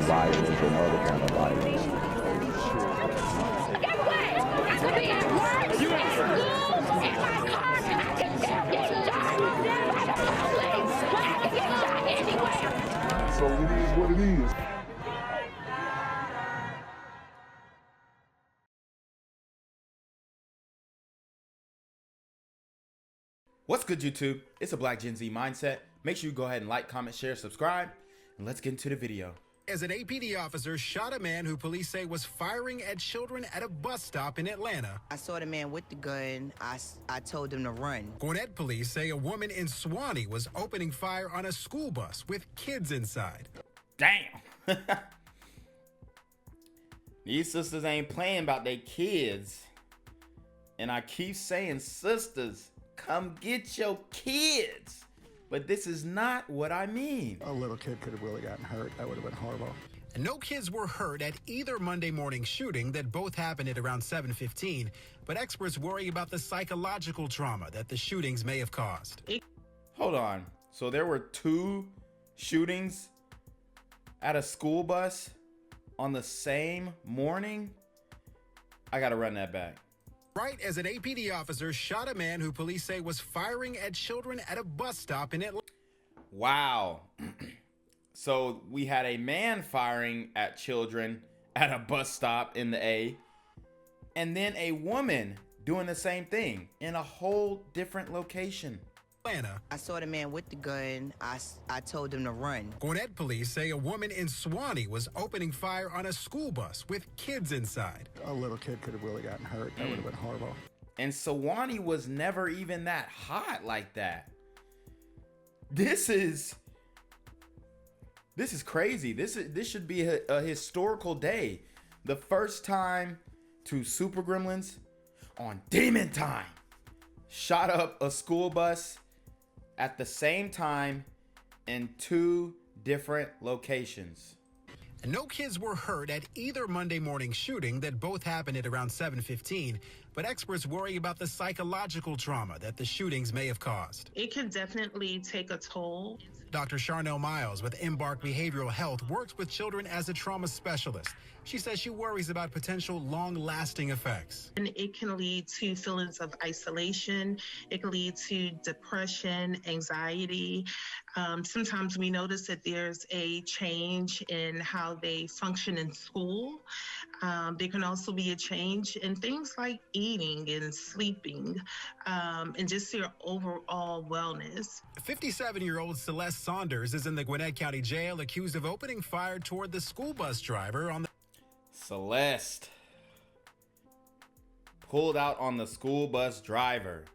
violence or no other kind of violence. Get away! I could be at work, at school, in my car, and I can still get shot by the police, but I can get shot anywhere. So it is what it is. What's good, YouTube? It's a Black Gen Z Mindset. Make sure you go ahead and like, comment, share, subscribe, and let's get into the video. As an APD officer shot a man who police say was firing at children at a bus stop in Atlanta. I saw the man with the gun. I told him to run. Gwinnett police say a woman in Suwanee was opening fire on a school bus with kids inside. Damn. These sisters ain't playing about their kids. And I keep saying, sisters, come get your kids. But this is not what I mean. A little kid could have really gotten hurt. That would have been horrible. And no kids were hurt at either Monday morning shooting that both happened at around 7:15. But experts worry about the psychological trauma that the shootings may have caused. Hold on. So there were 2 shootings at a school bus on the same morning? I gotta run that back. Right as an APD officer shot a man who police say was firing at children at a bus stop in Atlanta. Wow. So we had a man firing at children at a bus stop in the A, and then a woman doing the same thing in a whole different location. I saw the man with the gun. I told him to run. Gwinnett police say a woman in Suwanee was opening fire on a school bus with kids inside. A little kid could have really gotten hurt. That would have been horrible. And Suwanee was never even that hot like that. This is crazy. This should be a historical day. The first time 2 super gremlins on Demon Time shot up a school bus at the same time in 2 different locations. And no kids were hurt at either Monday morning shooting that both happened at around 7:15. But experts worry about the psychological trauma that the shootings may have caused. It can definitely take a toll. Dr. Charnel Miles with Embark Behavioral Health works with children as a trauma specialist. She says she worries about potential long-lasting effects. And it can lead to feelings of isolation. It can lead to depression, anxiety. Sometimes we notice that there's a change in how they function in school. There can also be a change in things like eating and sleeping, and just their overall wellness. 57-year-old Celeste Saunders is in the Gwinnett County Jail accused of opening fire toward the school bus driver on the... Celeste pulled out on the school bus driver.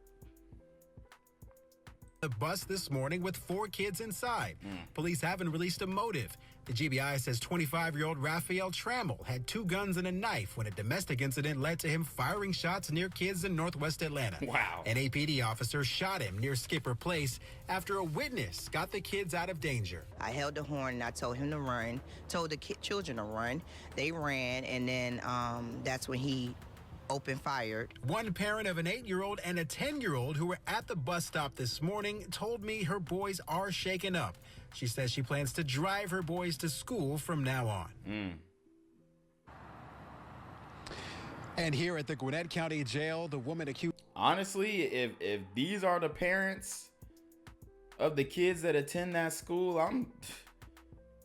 The bus this morning with 4 kids inside. Police haven't released a motive. The GBI says 25-year-old Raphael Trammell had 2 guns and a knife when a domestic incident led to him firing shots near kids in Northwest Atlanta. Wow. An APD officer shot him near Skipper Place after a witness got the kids out of danger. I held the horn and I told him to run, told the children to run. They ran, and then that's when he opened fire. One parent of an 8-year-old and a 10-year-old who were at the bus stop this morning told me her boys are shaken up. She says she plans to drive her boys to school from now on. And here at the Gwinnett County Jail, the woman accused... Honestly, if these are the parents of the kids that attend that school,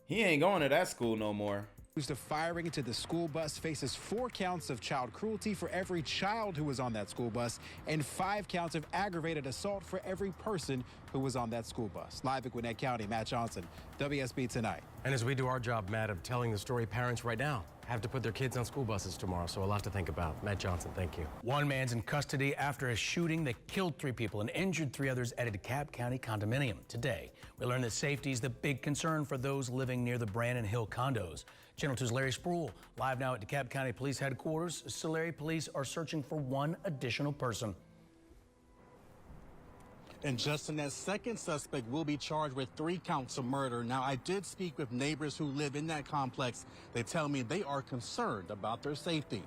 he ain't going to that school no more. Accused of firing into the school bus faces 4 counts of child cruelty for every child who was on that school bus and 5 counts of aggravated assault for every person who was on that school bus. Live at Gwinnett County, Matt Johnson, WSB Tonight. And as we do our job, Matt, of telling the story, parents right now have to put their kids on school buses tomorrow, so a lot to think about. Matt Johnson, thank you. One man's in custody after a shooting that killed 3 people and injured 3 others at a DeKalb County condominium. Today, we learned that safety is the big concern for those living near the Brandon Hill condos. Channel 2's Larry Spruill, live now at DeKalb County Police Headquarters. Larry, police are searching for 1 additional person. And Justin, that second suspect will be charged with 3 counts of murder. Now, I did speak with neighbors who live in that complex. They tell me they are concerned about their safety.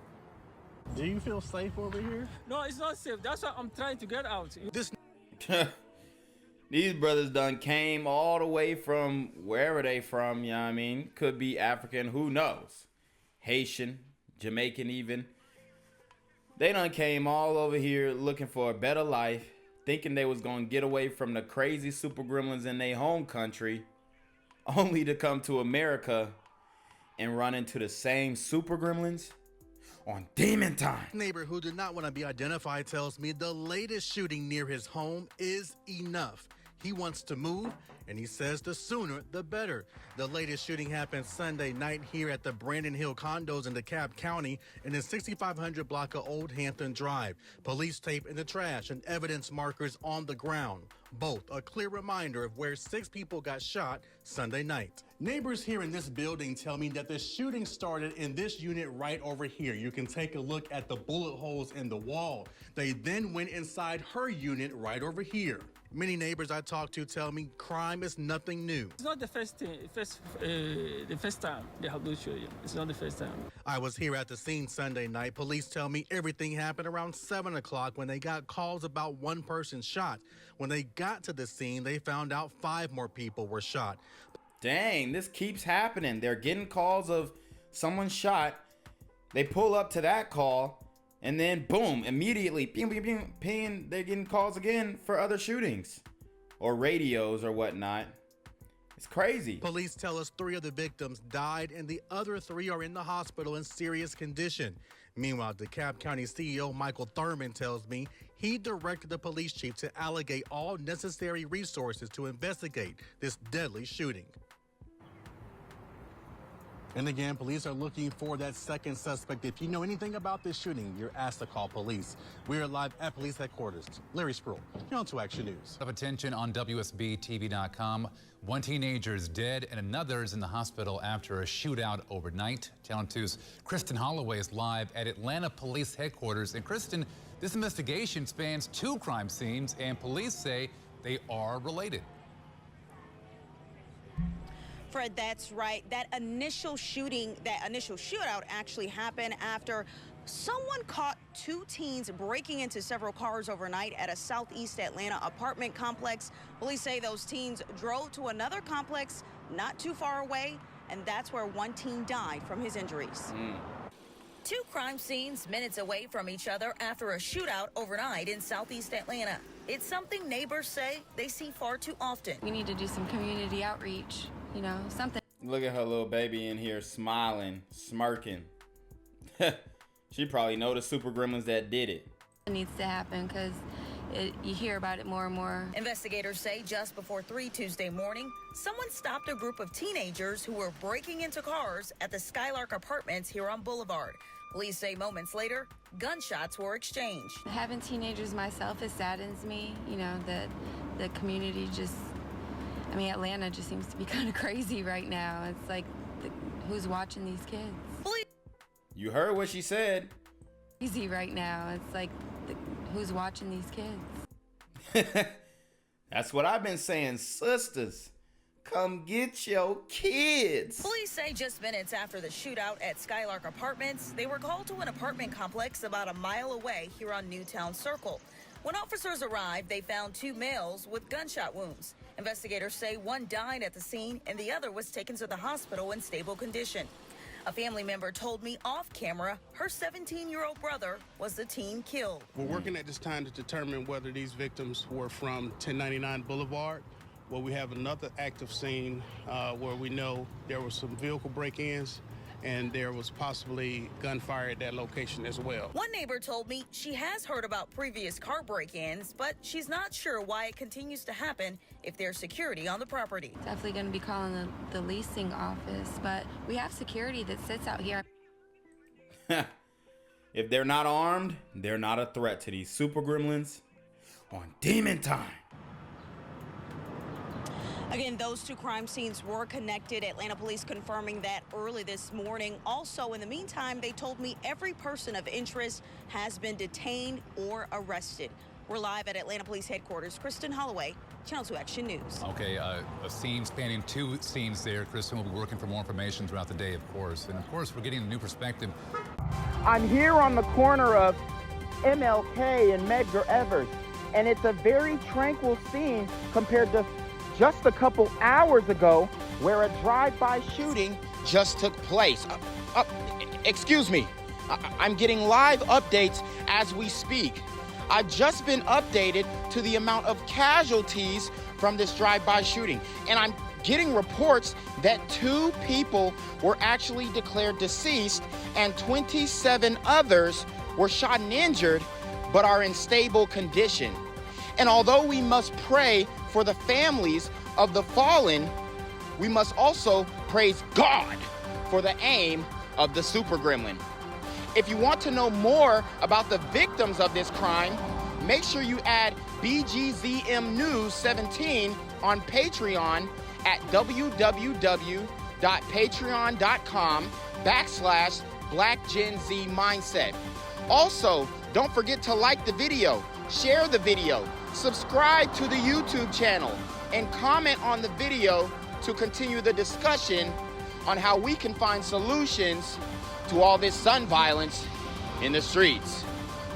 Do you feel safe over here? No, it's not safe. That's why I'm trying to get out. This These brothers done came all the way from wherever they from, you know what I mean? Could be African, who knows? Haitian, Jamaican even. They done came all over here looking for a better life, thinking they was gonna get away from the crazy super gremlins in their home country, only to come to America and run into the same super gremlins on demon time. Neighbor who did not want to be identified tells me the latest shooting near his home is enough. He wants to move, and he says the sooner the better. The latest shooting happened Sunday night here at the Brandon Hill condos in DeKalb County in the 6500 block of Old Hampton Drive. Police tape in the trash and evidence markers on the ground. Both a clear reminder of where 6 people got shot Sunday night. Neighbors here in this building tell me that the shooting started in this unit right over here. You can take a look at the bullet holes in the wall. They then went inside her unit right over here. Many neighbors I talked to tell me crime is nothing new. It's not the first time they have those shootings. It's not the first time. I was here at the scene Sunday night. Police tell me everything happened around 7 o'clock when they got calls about one person shot. When they got to the scene, they found out 5 more people were shot. Dang, this keeps happening. They're getting calls of someone shot. They pull up to that call, and then boom, immediately, ping, ping, ping, ping, they're getting calls again for other shootings or radios or whatnot. It's crazy. Police tell us 3 of the victims died and the other 3 are in the hospital in serious condition. Meanwhile, DeKalb County CEO Michael Thurman tells me he directed the police chief to allocate all necessary resources to investigate this deadly shooting. And again, police are looking for that second suspect. If you know anything about this shooting, you're asked to call police. We are live at police headquarters. Larry Spruill, on to Action News. Of attention on WSBTV.com. One teenager is dead and another is in the hospital after a shootout overnight. Channel 2's Kristen Holloway is live at Atlanta Police Headquarters. And Kristen, this investigation spans 2 crime scenes and police say they are related. Fred, that's right. That initial shootout actually happened after someone caught 2 teens breaking into several cars overnight at a southeast Atlanta apartment complex. Police say those teens drove to another complex not too far away, and that's where one teen died from his injuries. 2 crime scenes minutes away from each other after a shootout overnight in southeast Atlanta. It's something neighbors say they see far too often. We need to do some community outreach, you know, something. Look at her little baby in here smiling, smirking. She probably know the super gremlins that did it. It needs to happen because you hear about it more and more. Investigators say just before 3 Tuesday morning, someone stopped a group of teenagers who were breaking into cars at the Skylark Apartments here on Boulevard. Police say moments later, gunshots were exchanged. Having teenagers myself, it saddens me, you know, that the community just, I mean, Atlanta just seems to be kind of crazy right now. It's like, who's watching these kids? You heard what she said. Easy right now. It's like, who's watching these kids? That's what I've been saying, sisters. Come get your kids. Police say just minutes after the shootout at Skylark Apartments, they were called to an apartment complex about a mile away here on Newtown Circle. When officers arrived, they found 2 males with gunshot wounds. Investigators say one died at the scene and the other was taken to the hospital in stable condition. A family member told me off camera her 17-year-old brother was the teen killed. We're working at this time to determine whether these victims were from 1099 Boulevard, where we have another active scene where we know there were some vehicle break-ins and there was possibly gunfire at that location as well. One neighbor told me she has heard about previous car break-ins, but she's not sure why it continues to happen if there's security on the property. Definitely going to be calling the leasing office, but we have security that sits out here. If they're not armed, they're not a threat to these super gremlins on demon time. Again, those 2 crime scenes were connected. Atlanta police confirming that early this morning. Also, in the meantime, they told me every person of interest has been detained or arrested. We're live at Atlanta Police Headquarters. Kristen Holloway, Channel 2 Action News. Okay, a scene spanning 2 scenes there. Kristen will be working for more information throughout the day, of course. And, of course, we're getting a new perspective. I'm here on the corner of MLK and Medgar Evers, And it's a very tranquil scene compared to just a couple hours ago where a drive-by shooting just took place. Excuse me, I'm getting live updates as we speak. I've just been updated to the amount of casualties from this drive-by shooting, and I'm getting reports that 2 people were actually declared deceased and 27 others were shot and injured but are in stable condition. And although we must pray for the families of the fallen, we must also praise God for the aim of the super gremlin. If you want to know more about the victims of this crime, make sure you add BGZM News 17 on Patreon at www.patreon.com/blackgenzmindset. Also, don't forget to like the video, share the video, subscribe to the YouTube channel, and comment on the video to continue the discussion on how we can find solutions to all this gun violence in the streets.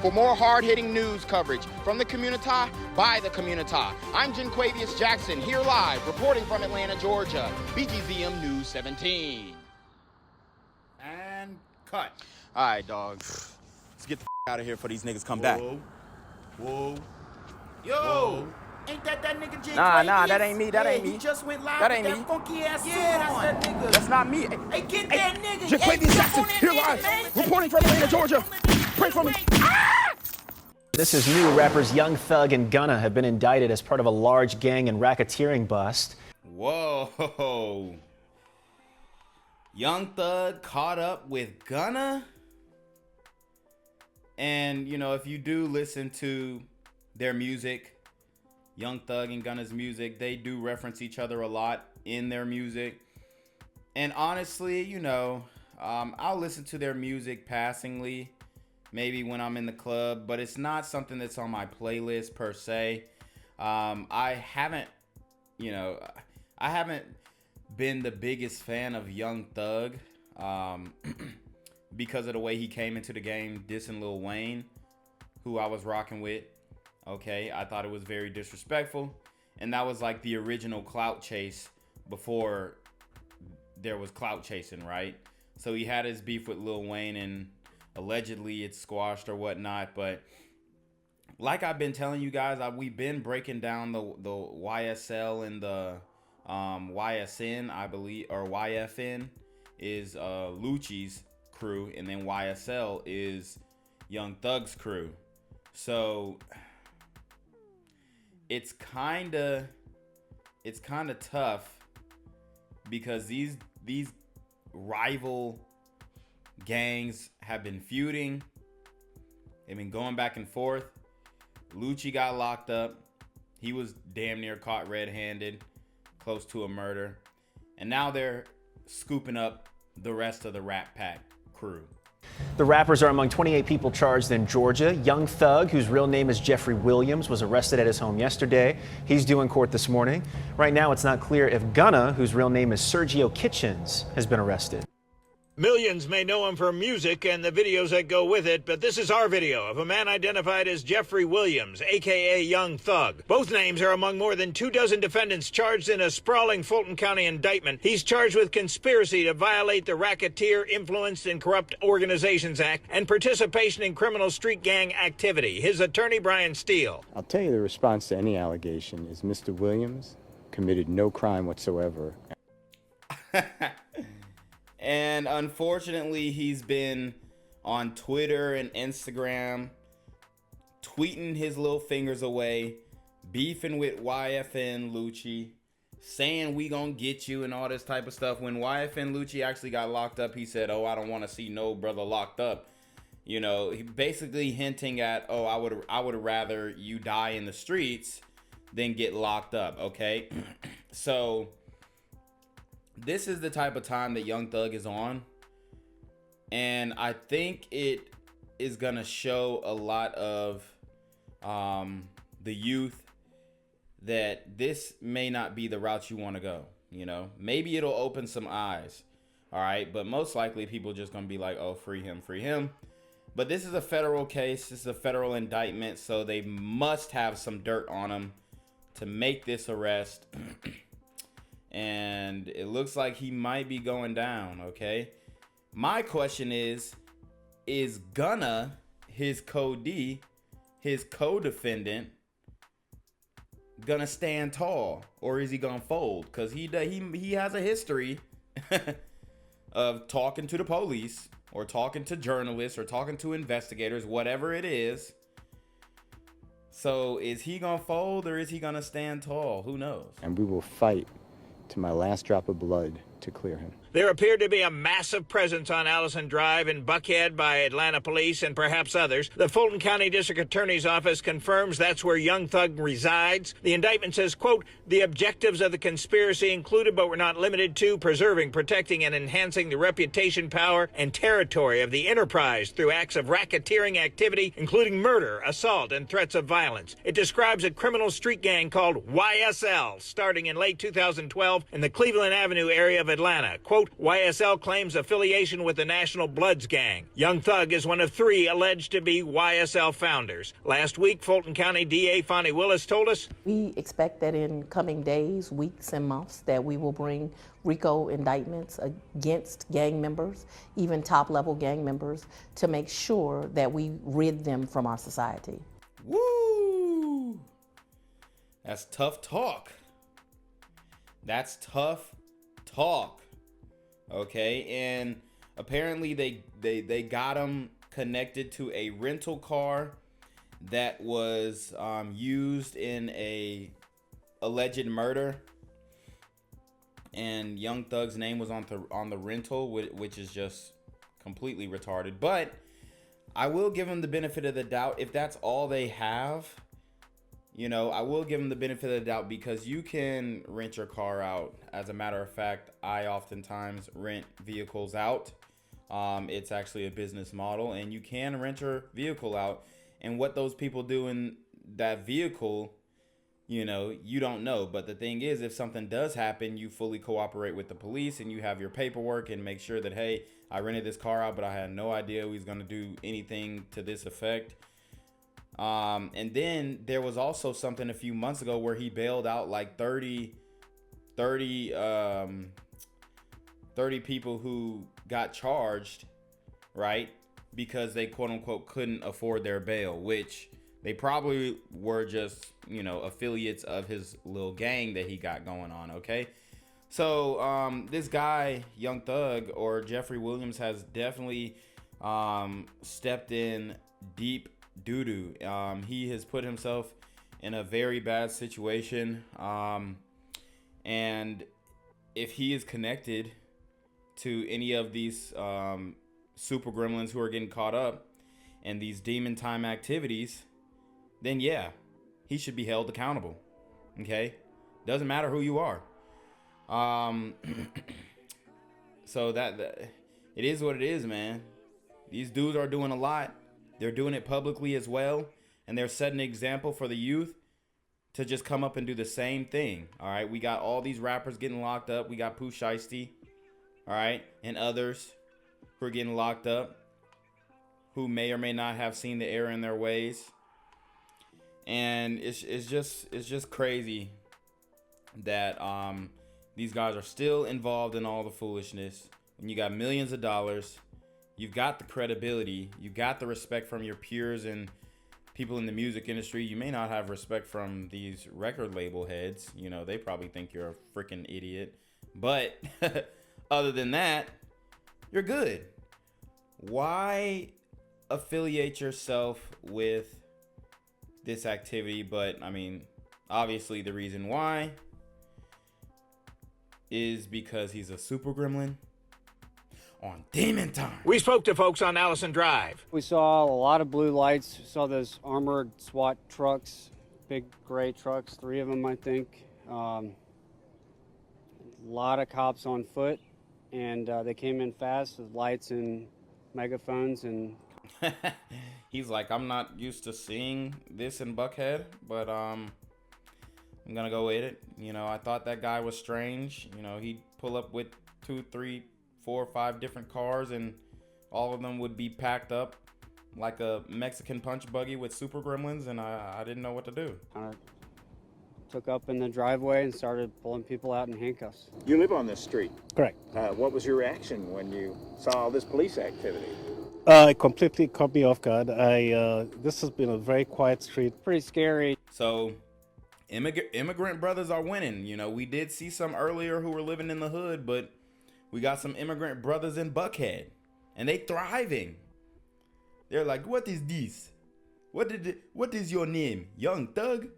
For more hard-hitting news coverage from the community, by the community, I'm Janquavius Jackson, here live, reporting from Atlanta, Georgia, BGZM News 17. And cut. All right, dog. Let's get the out of here before these niggas come back. Whoa. Yo! Whoa. Ain't that nigga J? Nah, that ain't me. That ain't me. He just went live That with ain't that me. funky ass suit That's on. that nigga. That's not me. Hey, get that nigga. Janquavius Jackson, here live, reporting from Atlanta, Georgia. Pray for me. This is new. Rappers Young Thug and Gunna have been indicted as part of a large gang and racketeering bust. Whoa. Young Thug caught up with Gunna? And, you know, if you do listen to their music, Young Thug and Gunna's music, they do reference each other a lot in their music. And honestly, you know, I'll listen to their music passingly, maybe when I'm in the club, but it's not something that's on my playlist per se. I haven't been the biggest fan of Young Thug because of the way he came into the game dissing Lil Wayne, who I was rocking with. Okay, I thought it was very disrespectful, and that was like the original clout chase before there was clout chasing, right? So he had his beef with Lil Wayne, and allegedly it's squashed or whatnot. But like I've been telling you guys, we've been breaking down the YSL and the YSN, I believe, or YFN is Lucci's crew, and then YSL is Young Thug's crew. So it's kind of tough because these rival gangs have been feuding. They've been going back and forth. Lucci got locked up. He was damn near caught red-handed, close to a murder. And now they're scooping up the rest of the Rat Pack crew. The rappers are among 28 people charged in Georgia. Young Thug, whose real name is Jeffrey Williams, was arrested at his home yesterday. He's due in court this morning. Right now, it's not clear if Gunna, whose real name is Sergio Kitchens, has been arrested. Millions may know him for music and the videos that go with it, but this is our video of a man identified as Jeffrey Williams, a.k.a. Young Thug. Both names are among more than 24 defendants charged in a sprawling Fulton County indictment. He's charged with conspiracy to violate the Racketeer, Influenced, and Corrupt Organizations Act and participation in criminal street gang activity. His attorney, Brian Steele. I'll tell you the response to any allegation is Mr. Williams committed no crime whatsoever. And unfortunately, he's been on Twitter and Instagram tweeting his little fingers away, beefing with YFN Lucci, saying we gonna get you and all this type of stuff. When YFN Lucci actually got locked up, he said, "Oh, I don't want to see no brother locked up." You know, he basically hinting at, "Oh, I would rather you die in the streets than get locked up." Okay, so this is the type of time that Young Thug is on, and I think it is gonna show a lot of the youth that this may not be the route you want to go. You know, maybe it'll open some eyes, all right, but most likely people just gonna be like, "Oh, free him." But this is a federal case. This is a federal indictment, so they must have some dirt on him to make this arrest. And it looks like he might be going down, okay? My question is Gunna, his co-D, his co-defendant, gonna stand tall, or is he gonna fold? Because he has a history of talking to the police, or talking to journalists, or talking to investigators, whatever it is. So is he gonna fold, or is he gonna stand tall? Who knows? And we will fight to my last drop of blood to clear him. There appeared to be a massive presence on Allison Drive in Buckhead by Atlanta police and perhaps others. The Fulton County District Attorney's Office confirms that's where Young Thug resides. The indictment says, quote, the objectives of the conspiracy included but were not limited to preserving, protecting, and enhancing the reputation, power, and territory of the enterprise through acts of racketeering activity, including murder, assault, and threats of violence. It describes a criminal street gang called YSL, starting in late 2012 in the Cleveland Avenue area of Atlanta. Quote, YSL claims affiliation with the National Bloods gang. Young Thug is one of 3 alleged to be YSL founders. Last week, Fulton County DA Fonnie Willis told us, we expect that in coming days, weeks, and months that we will bring RICO indictments against gang members, even top-level gang members, to make sure that we rid them from our society. Woo! That's tough talk. That's tough talk. Okay, and apparently they got him connected to a rental car that was used in a alleged murder, and Young Thug's name was on the rental, which is just completely retarded. But I will give him the benefit of the doubt. If that's all they have, you know, I will give him the benefit of the doubt, because you can rent your car out. As a matter of fact, I oftentimes rent vehicles out. It's actually a business model, and you can rent your vehicle out. And what those people do in that vehicle, you know, you don't know. But the thing is, if something does happen, you fully cooperate with the police, and you have your paperwork and make sure that, hey, I rented this car out, but I had no idea he was going to do anything to this effect. And then there was also something a few months ago where he bailed out like 30 people who got charged, right? Because they quote unquote couldn't afford their bail, which they probably were just, you know, affiliates of his little gang that he got going on. Okay. So, this guy, Young Thug, or Jeffrey Williams, has definitely, stepped in deep doo-doo. He has put himself in a very bad situation, and if he is connected to any of these super gremlins who are getting caught up in these demon time activities, then yeah, he should be held accountable. Okay, doesn't matter who you are. So that it is what it is, man. These dudes are doing a lot. They're doing it publicly as well, and they're setting an example for the youth to just come up and do the same thing. All right, we got all these rappers getting locked up. We got Pooh Shiesty, all right, and others who are getting locked up, who may or may not have seen the error in their ways. And it's just crazy that these guys are still involved in all the foolishness. When you got millions of dollars, you've got the credibility, you got the respect from your peers and people in the music industry. You may not have respect from these record label heads. You know, they probably think you're a freaking idiot. But other than that, you're good. Why affiliate yourself with this activity? But I mean, obviously the reason why is because he's a super gremlin on Demon Time. We spoke to folks on Allison Drive. We saw a lot of blue lights. We saw those armored SWAT trucks, big gray trucks, 3 of them, I think. A lot of cops on foot, and they came in fast with lights and megaphones. And he's like, I'm not used to seeing this in Buckhead, but I'm gonna go with it. You know, I thought that guy was strange. You know, he'd pull up with 2, 3, 4, 5 different cars, and all of them would be packed up like a Mexican punch buggy with super gremlins, and I didn't know what to do. Kind of took up in the driveway and started pulling people out in handcuffs. You live on this street. Correct. What was your reaction when you saw all this police activity? It completely caught me off guard. This has been a very quiet street. Pretty scary. So immigrant brothers are winning. You know, we did see some earlier who were living in the hood, but we got some immigrant brothers in Buckhead, and they thriving. They're like, what is this? What is your name? Young Thug?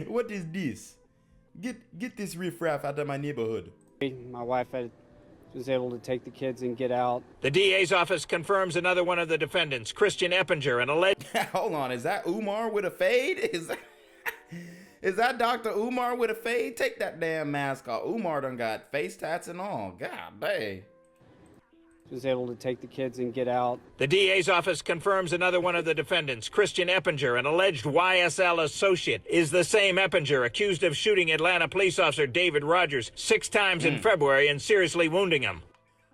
What is this? Get this riffraff out of my neighborhood. My wife was able to take the kids and get out. The DA's office confirms another one of the defendants, Christian Eppinger, an alleged... Hold on, is that Umar with a fade? Is that Dr. Umar with a fade? Take that damn mask off. Umar done got face tats and all. God dang. Was able to take the kids and get out. The DA's office confirms another one of the defendants, Christian Eppinger, an alleged YSL associate, is the same Eppinger accused of shooting Atlanta police officer David Rogers 6 times in February and seriously wounding him.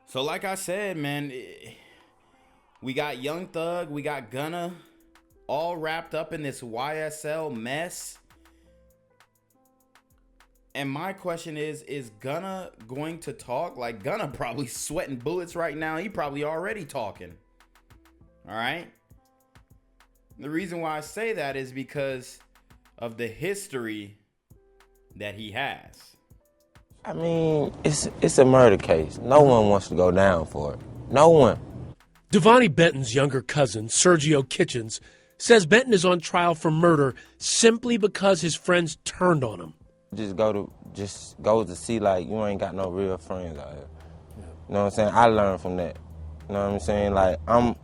So like I said, man, we got Young Thug, we got Gunna, all wrapped up in this YSL mess. And my question is Gunna going to talk? Like, Gunna probably sweating bullets right now. He probably already talking. All right. The reason why I say that is because of the history that he has. I mean, it's a murder case. No one wants to go down for it. No one. Devonnie Benton's younger cousin, Sergio Kitchens, says Benton is on trial for murder simply because his friends turned on him. Just go to see, like, you ain't got no real friends out here. You know what I'm saying? I learned from that. You know what I'm saying? Like, I'm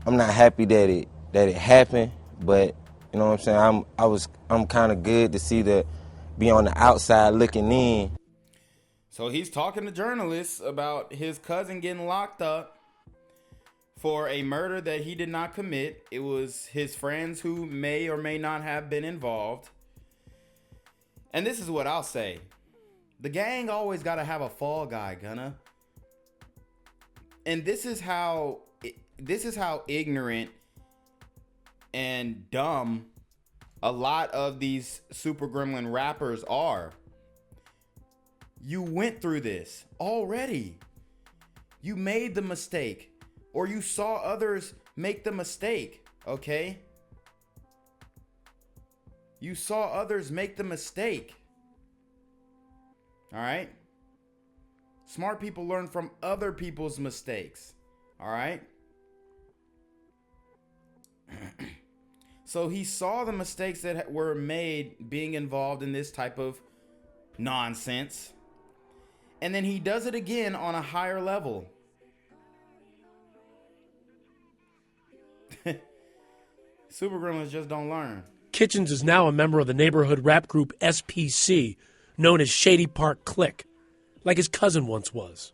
not happy that it happened, but you know what I'm saying? I'm kind of good to see that, be on the outside looking in. So he's talking to journalists about his cousin getting locked up for a murder that he did not commit. It was his friends who may or may not have been involved. And this is what I'll say. The gang always got to have a fall guy, Gunna. And this is how ignorant and dumb a lot of these super gremlin rappers are. You went through this already. You made the mistake, or you saw others make the mistake, okay? You saw others make the mistake. All right? Smart people learn from other people's mistakes. All right? So he saw the mistakes that were made being involved in this type of nonsense. And then he does it again on a higher level. Super gremlins just don't learn. Kitchens is now a member of the neighborhood rap group SPC, known as Shady Park Click, like his cousin once was.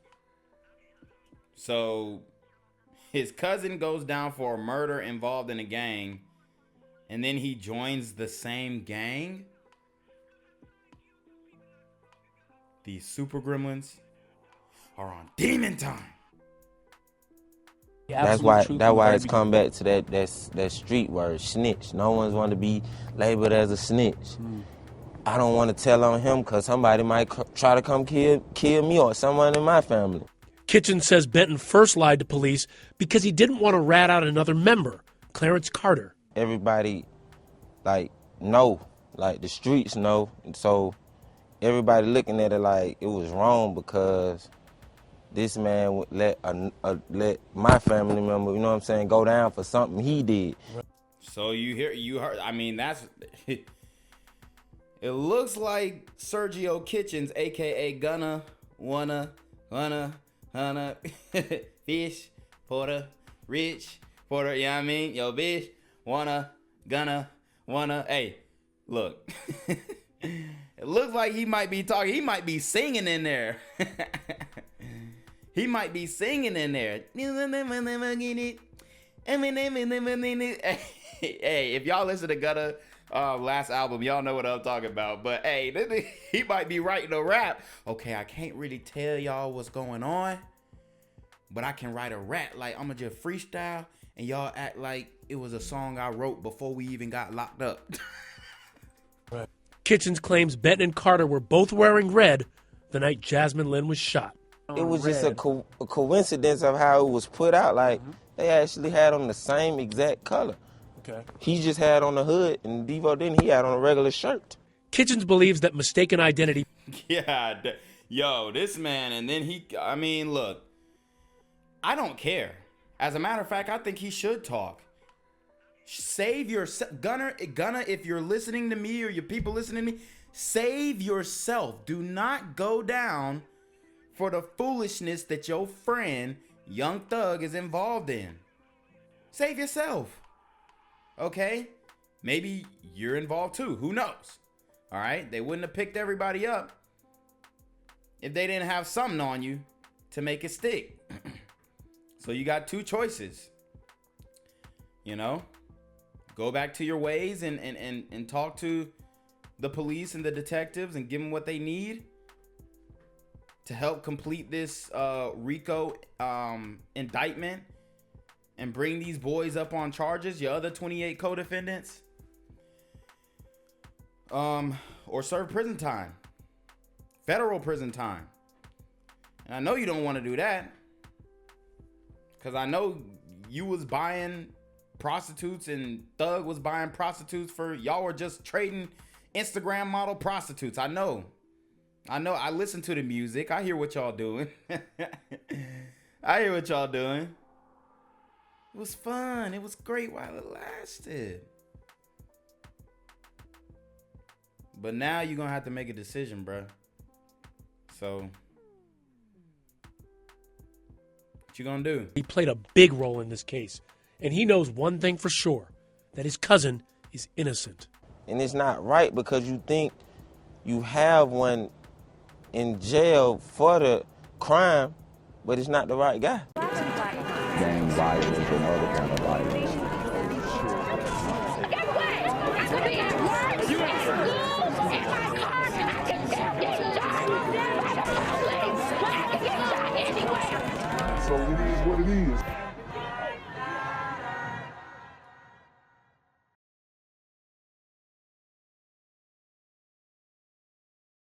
So his cousin goes down for a murder involved in a gang, and then he joins the same gang? These super gremlins are on demon time. That's why it's come back to that street word, snitch. No one's want to be labeled as a snitch. I don't want to tell on him because somebody might try to come kill me or someone in my family. Kitchen says Benton first lied to police because he didn't want to rat out another member, Clarence Carter. Everybody, know. The streets know. And so everybody looking at it like it was wrong because this man would let my family member, you know what I'm saying, go down for something he did. So you heard, I mean, that's, it looks like Sergio Kitchens, a.k.a. Gunna, wanna, fish, Porter, rich, Porter, you know what I mean? Yo, bitch, wanna, Gunna, wanna, hey, look. It looks like he might be talking, he might be singing in there. He might be singing in there. Hey, if y'all listen to Gunna last album, y'all know what I'm talking about. But hey, he might be writing a rap. Okay, I can't really tell y'all what's going on, but I can write a rap. Like, I'ma just freestyle and y'all act like it was a song I wrote before we even got locked up. Kitchens claims Benton and Carter were both wearing red the night Jasmine Lynn was shot. It was just a coincidence of how it was put out. Like, they actually had on the same exact color. Okay. He just had on the hood, and Devo didn't. He had on a regular shirt. Kitchens believes that mistaken identity. Yeah, yo, this man, and then I mean, look, I don't care. As a matter of fact, I think he should talk. Save yourself. Gunna, if you're listening to me or your people listening to me, save yourself. Do not go down for the foolishness that your friend, Young Thug, is involved in. Save yourself. Okay? Maybe you're involved too. Who knows? All right? They wouldn't have picked everybody up if they didn't have something on you to make it stick. So you got two choices. You know? Go back to your ways and talk to the police and the detectives and give them what they need to help complete this RICO indictment and bring these boys up on charges, your other 28 co-defendants, or serve prison time, federal prison time. And I know you don't want to do that, because I know you was buying prostitutes and Thug was buying prostitutes for y'all were just trading Instagram model prostitutes. I know. I listen to the music. I hear what y'all doing. I hear what y'all doing. It was fun. It was great while it lasted. But now you're going to have to make a decision, bro. So, what you going to do? He played a big role in this case. And he knows one thing for sure, that his cousin is innocent. And it's not right, because you think you have one in jail for the crime, but it's not the right guy. Gang violence and other kind of violence. So it is what it is.